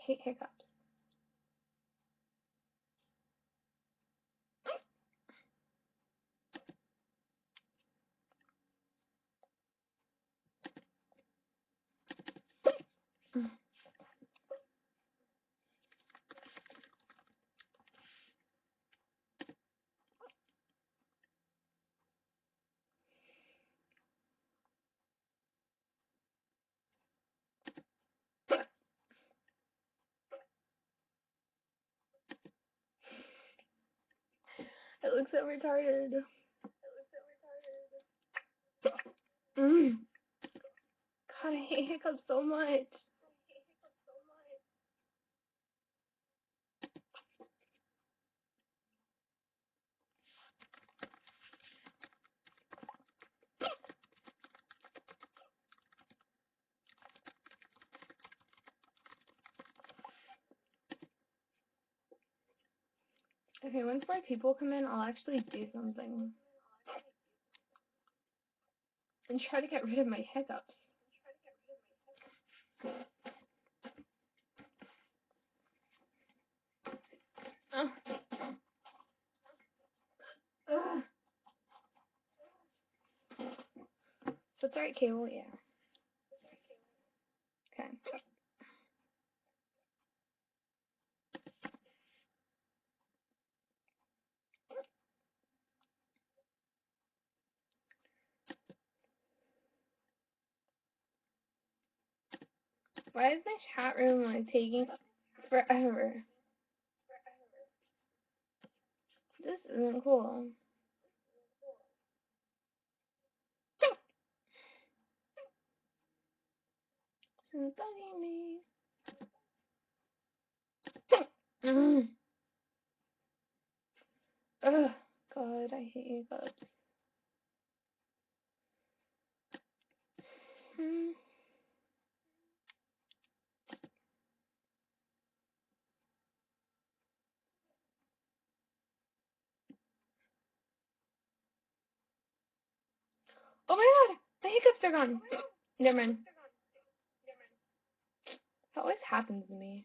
hate hiccups. It looks so retarded. God, I hate hiccups so much. Okay, once more people come in, I'll actually do something. And try to get rid of my hiccups. Oh. Ugh. That's right, Cable, yeah. Okay. Why is my chat room like taking forever? This isn't cool. It's bugging me. Ugh, God, I hate hiccups. Oh my God, my hiccups are gone. Never mind. That always happens to me.